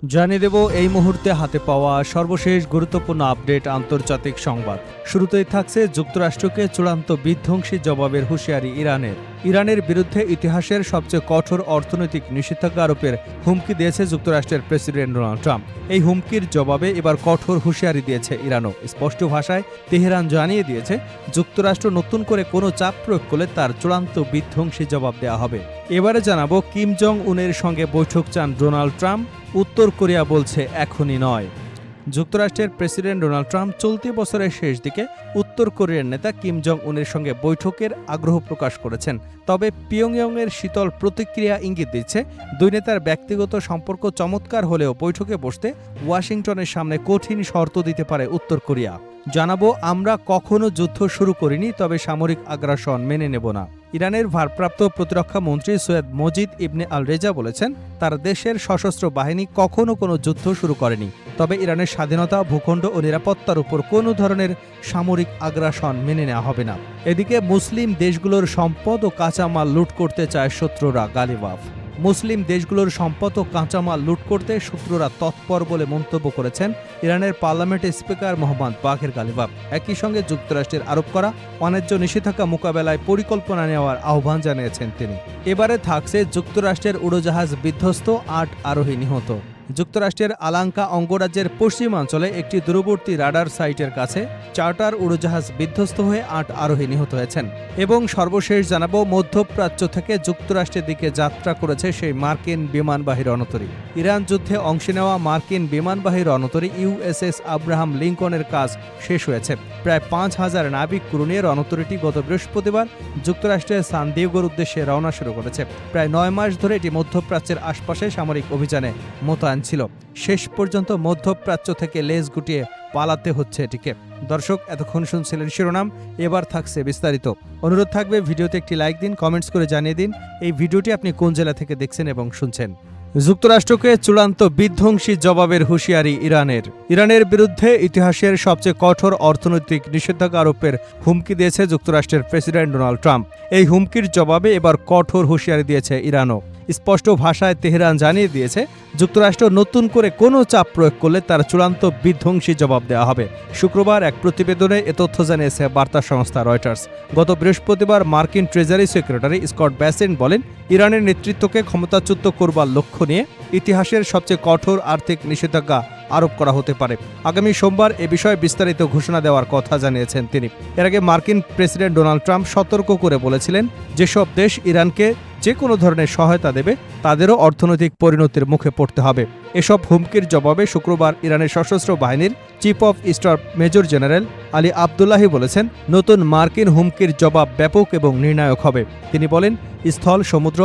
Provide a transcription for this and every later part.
জানিয়ে দেব এই মুহূর্তে হাতে পাওয়া সর্বশেষ গুরুত্বপূর্ণ আপডেট আন্তর্জাতিক সংবাদ। শুরুতেই থাকছে যুক্তরাষ্ট্রকে চূড়ান্ত বিধ্বংসী জবাবের হুঁশিয়ারি ইরানের। ইরানের বিরুদ্ধে ইতিহাসের সবচেয়ে কঠোর অর্থনৈতিক নিষেধাজ্ঞা আরোপের হুমকি দিয়েছে যুক্তরাষ্ট্রের প্রেসিডেন্ট ডোনাল্ড ট্রাম্প। এই হুমকির জবাবে এবার কঠোর হুঁশিয়ারি দিয়েছে ইরানও। স্পষ্ট ভাষায় তেহরান জানিয়ে দিয়েছে, যুক্তরাষ্ট্র নতুন করে কোনো চাপ প্রয়োগ করলে তার চূড়ান্ত বিধ্বংসী জবাব দেওয়া হবে। এবারে জানাবো, কিম জং উনের সঙ্গে বৈঠক চান ডোনাল্ড ট্রাম্প। উত্তর কোরিয়া বলছে এখনই নয়। যুক্তরাষ্ট্রের প্রেসিডেন্ট ডোনাল্ড ট্রাম্প চলতি বছরের শেষ দিকে উত্তর কোরিয়ার নেতা কিম জং উনের সঙ্গে বৈঠকের আগ্রহ প্রকাশ করেছেন। তবে পিয়ংইয়ংয়ের শীতল প্রতিক্রিয়া ইঙ্গিত দিচ্ছে, দুই নেতার ব্যক্তিগত সম্পর্ক চমৎকার হলেও বৈঠকে বসতে ওয়াশিংটনের সামনে কঠিন শর্ত দিতে পারে উত্তর কোরিয়া। জানাবো, আমরা কখনো যুদ্ধ শুরু করিনি, তবে সামরিক আগ্রাসন মেনে নেব না। ইরানের ভারপ্রাপ্ত প্রতিরক্ষা মন্ত্রী সৈয়দ মজিদ ইবনে আল রেজা বলেছেন, তার দেশের সশস্ত্র বাহিনী কখনো কোনো যুদ্ধ শুরু করেনি, তবে ইরানের স্বাধীনতা, ভূখণ্ড ও নিরাপত্তার উপর কোনো ধরনের সামরিক আগ্রাসন মেনে নেওয়া হবে না। এদিকে মুসলিম দেশগুলোর সম্পদ ও কাঁচামাল লুট করতে চায় শত্রুরা গালিবাফ। মুসলিম দেশগুলোর সম্পদ ও কাঁচামাল লুট করতে শত্রুরা তৎপর বলে মন্তব্য করেছেন ইরানের পার্লামেন্টের স্পিকার মোহাম্মদ বাঘের গালিবাফ। একই সঙ্গে যুক্তরাষ্ট্রের আরোপ করা বাণিজ্য নিষেধাজ্ঞা মোকাবেলায় পরিকল্পনা নেওয়ার আহ্বান জানিয়েছেন তিনি। এবারে থাকছে যুক্তরাষ্ট্রের উড়োজাহাজ বিধ্বস্ত, ৮ আরোহী নিহত। যুক্তরাষ্ট্রের আলাঙ্কা অঙ্গরাজ্যের পশ্চিমাঞ্চলে একটি দূরবর্তী রাডার সাইটের কাছে চার্টার উড়োজাহাজ বিধ্বস্ত হয়ে ৮ আরোহী নিহত হয়েছেন। এবং সর্বশেষ জানাবো, মধ্যপ্রাচ্য থেকে যুক্তরাষ্ট্রের দিকে যাত্রা করেছে সেই মার্কিন বিমানবাহী রণতরী। ইরান যুদ্ধে অংশ নেওয়া মার্কিন বিমানবাহী রণতরী ইউএসএস আব্রাহাম লিঙ্কনের কাজ শেষ হয়েছে। প্রায় ৫,০০০ নাবিক ক্রু নিয়ে রণতরীটি গত বৃহস্পতিবার যুক্তরাষ্ট্রের সান দিয়েগোর উদ্দেশ্যে রওনা শুরু করেছে। প্রায় ৯ মাস ধরে এটি মধ্যপ্রাচ্যের আশপাশে সামরিক অভিযানে মোতায়েন ছিল। শেষ পর্যন্ত মধ্যপ্রাচ্য থেকে লেজ গুটিয়ে পালাতে হচ্ছে এটিকে। দর্শক, এতক্ষণ শুনছিলেন শিরোনাম, এবার থাকছে বিস্তারিত। অনুরোধ থাকবে, ভিডিওতে একটি লাইক দিন, কমেন্টস করে জানিয়ে দিন এই ভিডিওটি আপনি কোন জেলা থেকে দেখছেন এবং শুনছেন। যুক্তরাষ্ট্রকে চূড়ান্ত বিধ্বংসী জবাবের হুঁশিয়ারি ইরানের। ইরানের বিরুদ্ধে ইতিহাসের সবচেয়ে কঠোর অর্থনৈতিক নিষেধাজ্ঞা আরোপের হুমকি দিয়েছে যুক্তরাষ্ট্রের প্রেসিডেন্ট ডোনাল্ড ট্রাম্প। এই হুমকির জবাবে এবার কঠোর হুঁশিয়ারি দিয়েছে ইরানও। স্পষ্ট ভাষায় তেহরান জানিয়ে দিয়েছে, যুক্তরাষ্ট্র নতুন করে কোনো চাপ প্রয়োগ করলে তার চূড়ান্ত বিধ্বংসী জবাব দেওয়া হবে। শুক্রবার এক প্রতিবেদনে এ তথ্য জানিয়েছে বার্তা সংস্থা রয়টার্স। গত বৃহস্পতিবার মার্কিন ট্রেজারি সেক্রেটারি স্কট ব্যাসেন্ট বলেন, ইরানের নেতৃত্বকে ক্ষমতাচ্যুত করবার লক্ষ্য নিয়ে ইতিহাসের সবচেয়ে কঠোর আর্থিক নিষেধাজ্ঞা আরোপ করা হতে পারে। আগামী সোমবার এ বিষয়ে বিস্তারিত ঘোষণা দেওয়ার কথা জানিয়েছেন তিনি। এর আগে মার্কিন প্রেসিডেন্ট ডোনাল্ড ট্রাম্প সতর্ক করে বলেছিলেন, যেসব দেশ ইরানকে যে কোনো ধরনের সহায়তা দেবে তাদেরও অর্থনৈতিক পরিণতির মুখে পড়তে হবে। এসব হুমকির জবাবে শুক্রবার ইরানের সশস্ত্র বাহিনীর chief of staff major general Ali Abdollahi বলেছেন, নতুন মার্কিন হুমকির জবাব ব্যাপক এবং নির্ণায়ক হবে। তিনি বলেন, স্থল, সমুদ্র,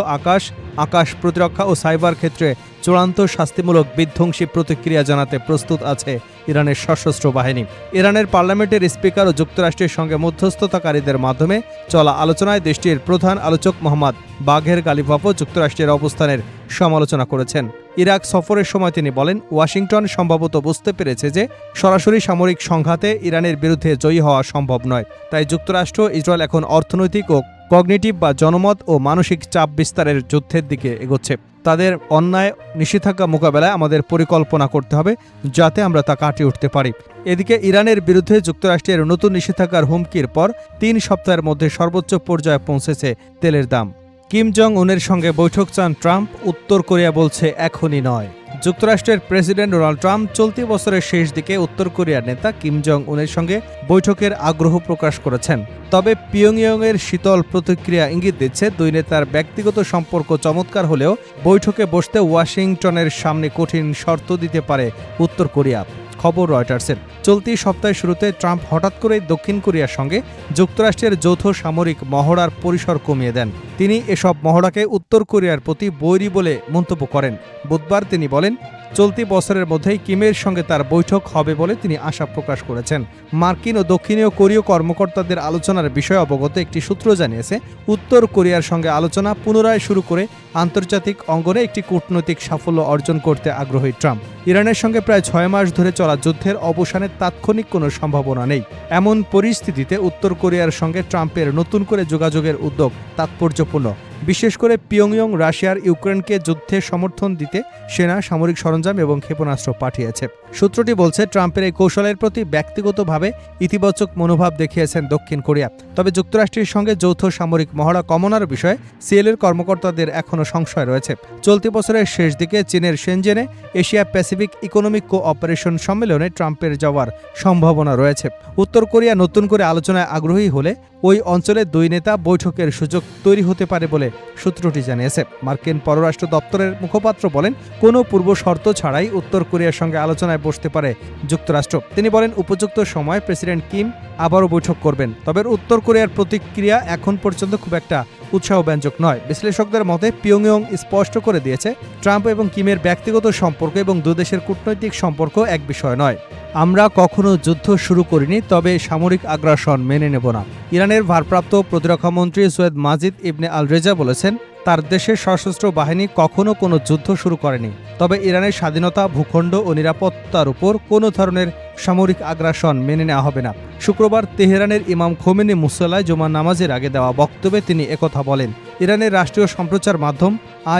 আকাশ প্রতিরক্ষা ও সাইবার ক্ষেত্রে চূড়ান্ত শাস্তিমূলক বিধ্বংসী প্রতিক্রিয়া জানাতে প্রস্তুত আছে ইরানের সশস্ত্র বাহিনী। ইরানের পার্লামেন্টের স্পিকার ও যুক্তরাষ্ট্রের সঙ্গে মধ্যস্থতাকারীদের মাধ্যমে চলা আলোচনায় দেশটির প্রধান আলোচক মোহাম্মদ বাঘের গালিবাফও যুক্তরাষ্ট্রের অবস্থানের সমালোচনা করেছেন। ইরাক সফরের সময় তিনি বলেন, ওয়াশিংটন সম্ভবত বুঝতে পেরেছে যে সরাসরি সামরিক সংঘাতে ইরানের বিরুদ্ধে জয়ী হওয়া সম্ভব নয়। তাই যুক্তরাষ্ট্র ইসরায়েল এখন অর্থনৈতিক ও কগনিটিভ বা জনমত ও মানসিক চাপ বিস্তারের যুদ্ধের দিকে এগোচ্ছে। তাদের অন্যায় নিষেধাজ্ঞা মোকাবেলায় আমাদের পরিকল্পনা করতে হবে, যাতে আমরা তা কাটিয়ে উঠতে পারি। এদিকে ইরানের বিরুদ্ধে যুক্তরাষ্ট্রের নতুন নিষেধাজ্ঞার হুমকির পর ৩ সপ্তাহের মধ্যে সর্বোচ্চ পর্যায়ে পৌঁছেছে তেলের দাম। কিম জং উনের সঙ্গে বৈঠক চান ট্রাম্প। উত্তর কোরিয়া বলছে এখনই নয়। যুক্তরাষ্ট্রের প্রেসিডেন্ট ডোনাল্ড ট্রাম্প চলতি বছরের শেষ দিকে উত্তর কোরিয়ার নেতা কিম জং উনের সঙ্গে বৈঠকের আগ্রহ প্রকাশ করেছেন। তবে পিয়ংইয়ংয়ের শীতল প্রতিক্রিয়া ইঙ্গিত দিচ্ছে, দুই নেতার ব্যক্তিগত সম্পর্ক চমৎকার হলেও বৈঠকে বসতে ওয়াশিংটনের সামনে কঠিন শর্ত দিতে পারে উত্তর কোরিয়া। খবর রয়টার্সের। চলতি সপ্তাহের শুরুতে ট্রাম্প হঠাৎ করেই দক্ষিণ কোরিয়ার সঙ্গে যুক্তরাষ্ট্রের যৌথ সামরিক মহড়ার পরিসর কমিয়ে দেন। তিনি এসব মহড়াকে উত্তর কোরিয়ার প্রতি বৈরী বলে মন্তব্য করেন। বুধবার তিনি বলেন, চলতি বছরের মধ্যেই কিমের সঙ্গে তার বৈঠক হবে বলে তিনি আশা প্রকাশ করেছেন। মার্কিন ও দক্ষিণীয় কোরীয় কর্মকর্তাদের আলোচনার বিষয়ে অবগত একটি সূত্র জানিয়েছে, উত্তর কোরিয়ার সঙ্গে আলোচনা পুনরায় শুরু করে আন্তর্জাতিক অঙ্গনে একটি কূটনৈতিক সাফল্য অর্জন করতে আগ্রহী ট্রাম্প। ইরানের সঙ্গে প্রায় ৬ মাস ধরে চলা যুদ্ধের অবসানের তাৎক্ষণিক কোনো সম্ভাবনা নেই। এমন পরিস্থিতিতে উত্তর কোরিয়ার সঙ্গে ট্রাম্পের নতুন করে যোগাযোগের উদ্যোগ তাৎপর্যপূর্ণ। বিশেষ করে পিয়ংইয়ং রাশিয়ার ইউক্রেনকে যুদ্ধে সমর্থন দিতে সেনা, সামরিক সরঞ্জাম এবং ক্ষেপণাস্ত্র পাঠিয়েছে। সূত্রটি বলছে, ট্রাম্পের এই কৌশলের প্রতি ব্যক্তিগতভাবে ইতিবাচক মনোভাব দেখিয়েছেন দক্ষিণ কোরিয়া। তবে যুক্তরাষ্ট্রের সঙ্গে যৌথ সামরিক মহড়া কমানোর বিষয়ে সিএলের কর্মকর্তাদের এখনও সংশয় রয়েছে। চলতি বছরের শেষ দিকে চীনের শেনজেনে এশিয়া প্যাসিফিক ইকোনমিক কোঅপারেশন সম্মেলনে ট্রাম্পের যাওয়ার সম্ভাবনা রয়েছে। উত্তর কোরিয়া নতুন করে আলোচনায় আগ্রহী হলে ওই অঞ্চলের দুই নেতা বৈঠকের সুযোগ তৈরি হতে পারে বলে সূত্রটি জানিয়েছে। মার্কিন পররাষ্ট্র দপ্তরের মুখপাত্র বলেন, কোনো পূর্ব শর্ত ছাড়াই উত্তর কোরিয়ার সঙ্গে আলোচনায় বসতে পারে যুক্তরাষ্ট্র। তিনি বলেন, উপযুক্ত সময় প্রেসিডেন্ট কিম আবারও বৈঠক করবেন। তবে উত্তর কোরিয়ার প্রতিক্রিয়া এখন পর্যন্ত খুব একটা উৎসাহব্যঞ্জক নয়। বিশ্লেষকদের মতে পিয়ংইয়ং স্পষ্ট করে দিয়েছে, ট্রাম্প এবং কিমের ব্যক্তিগত সম্পর্ক এবং দুদেশের কূটনৈতিক সম্পর্ক এক বিষয় নয়। আমরা কখনো যুদ্ধ শুরু করিনি, তবে সামরিক আগ্রাসন মেনে নেব না। ইরানের ভারপ্রাপ্ত প্রতিরক্ষামন্ত্রী সৈয়দ মাজিদ ইবনে আল রেজা বলেছেন, তার দেশের সশস্ত্র বাহিনী কখনো কোনো যুদ্ধ শুরু করেনি, তবে ইরানের স্বাধীনতা, ভূখণ্ড ও নিরাপত্তার উপর কোনো ধরনের সামরিক আগ্রাসন মেনে নেওয়া হবে না। শুক্রবার তেহরানের ইমাম খোমেনি মুসল্লায় জুমার নামাজের আগে দেওয়া বক্তব্যে তিনি একথা বলেন। ইরানের রাষ্ট্রীয় সম্প্রচার মাধ্যম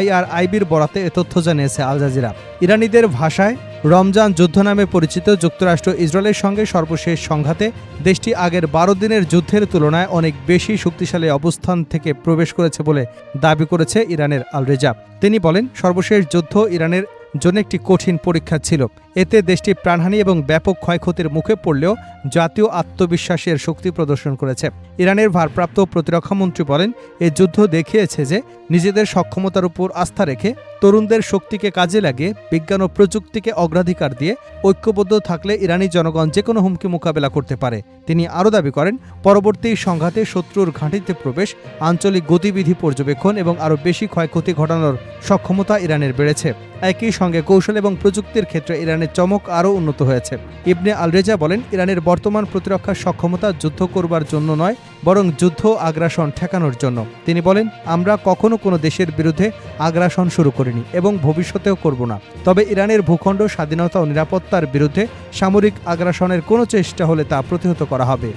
IRIBর বরাতে এ তথ্য জানিয়েছে আল জাজিরা। ইরানিদের ভাষায় রমজান যুদ্ধ নামে পরিচিত যুক্তরাষ্ট্র ইসরায়েলের সঙ্গে সর্বশেষ সংঘাতে দেশটি আগের 12 দিনের যুদ্ধের তুলনায় অনেক বেশি শক্তিশালী অবস্থান থেকে প্রবেশ করেছে বলে দাবি করেছে ইরানের আল রেজা। তিনি বলেন, সর্বশেষ যুদ্ধ ইরানের জন্য একটি কঠিন পরীক্ষা ছিল। এতে দেশটি প্রাণহানি এবং ব্যাপক ক্ষয়ক্ষতির মুখে পড়লেও জাতীয় আত্মবিশ্বাসের শক্তি প্রদর্শন করেছে। ইরানের ভারপ্রাপ্ত প্রতিরক্ষামন্ত্রী বলেন, এই যুদ্ধ দেখিয়েছে যে নিজেদের সক্ষমতার উপর আস্থা রেখে তরুণদের শক্তিকে কাজে লাগিয়ে বিজ্ঞান ও প্রযুক্তিকে অগ্রাধিকার দিয়ে ঐক্যবদ্ধ থাকলে ইরানি জনগণ যে কোনো হুমকি মোকাবেলা করতে পারে। তিনি আরও দাবি করেন, পরবর্তী সংঘাতে শত্রুর ঘাঁটিতে প্রবেশ, আঞ্চলিক গতিবিধি পর্যবেক্ষণ এবং আরও বেশি ক্ষয়ক্ষতি ঘটানোর সক্ষমতা ইরানের বেড়েছে। একই সঙ্গে কৌশল এবং প্রযুক্তির ক্ষেত্রে ইরানের চমক আরও উন্নত হয়েছে। ইবনে আল রেজা বলেন, ইরানের বর্তমান প্রতিরক্ষা সক্ষমতা যুদ্ধ করবার জন্য নয়, বরং যুদ্ধ আগ্রাসন ঠেকানোর জন্য। তিনি বলেন, আমরা কখনো কোনো দেশের বিরুদ্ধে আগ্রাসন শুরু করিনি এবং ভবিষ্যতেও করব না। তবে ইরানের ভূখণ্ড, স্বাধীনতা ও নিরাপত্তার বিরুদ্ধে সামরিক আগ্রাসনের কোনো চেষ্টা হলে তা প্রতিহত করা হবে।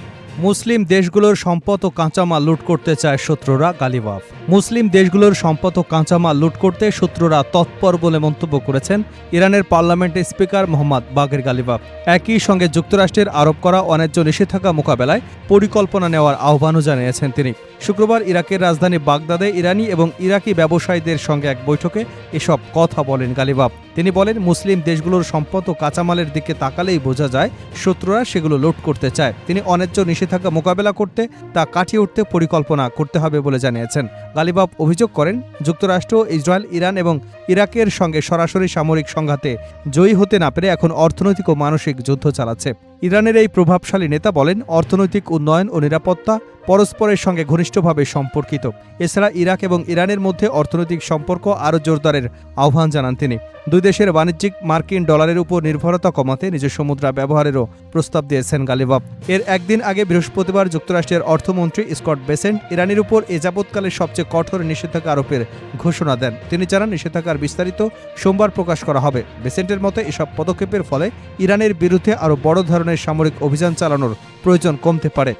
মুসলিম দেশগুলোর সম্পদ ও কাঁচামাল লুট করতে চায় শত্রুরা, গালিবাফ। মুসলিম দেশগুলোর সম্পদ ও কাঁচামাল লুট করতে শত্রুরা তৎপর বলে মন্তব্য করেছেন ইরানের পার্লামেন্টের স্পিকার মোহাম্মদ বাগের গালিবাফ। একই সঙ্গে যুক্তরাষ্ট্রের আরোপ করা অন্যায্য নিষেধাজ্ঞা মোকাবেলায় পরিকল্পনা নেওয়ার আহ্বানও জানিয়েছেন তিনি। শুক্রবার ইরাকের রাজধানী বাগদাদে ইরানি এবং ইরাকি ব্যবসায়ীদের সঙ্গে এক বৈঠকে এসব কথা বলেন গালিবাফ। তিনি বলেন, মুসলিম দেশগুলোর সম্পদ ও কাঁচামালের দিকে তাকালেই বোঝা যায় শত্রুরা সেগুলো লুট করতে চায়। তিনি অন্যায্য নিষেধাজ্ঞা মোকাবেলা করতে তা কাটিয়ে উঠতে পরিকল্পনা করতে হবে বলে জানিয়েছেন। গালিবাফ অভিযোগ করেন, যুক্তরাষ্ট্র, ইসরায়েল, ইরান এবং ইরাকের সঙ্গে সরাসরি সামরিক সংঘাতে জয়ী হতে না পেরে এখন অর্থনৈতিক ও মানসিক যুদ্ধ চালাচ্ছে। ইরানের এই প্রভাবশালী নেতা বলেন, অর্থনৈতিক উন্নয়ন ও নিরাপত্তা পরস্পরের সঙ্গে ঘনিষ্ঠভাবে সম্পর্কিত। এছাড়া ইরাক এবং ইরানের মধ্যে অর্থনৈতিক সম্পর্ক আরও জোরদারের আহ্বান জানান তিনি। দুই দেশের বাণিজ্যিক মার্কিন ডলারের উপর নির্ভরতা কমাতে নিজস্ব মুদ্রা ব্যবহারেরও প্রস্তাব দিয়েছেন গালিবাফ। এর একদিন আগে বৃহস্পতিবার যুক্তরাষ্ট্রের অর্থমন্ত্রী স্কট বেসেন্ট ইরানের উপর এ যাবৎকালের সবচেয়ে কঠোর নিষেধাজ্ঞা আরোপের ঘোষণা দেন। তিনি জানান, নিষেধাজ্ঞার বিস্তারিত সোমবার প্রকাশ করা হবে। বেসেন্টের মতে এসব পদক্ষেপের ফলে ইরানের বিরুদ্ধে আরও বড় ধরনের সামরিক অভিযান চালানোর প্রয়োজন কমতে পারে।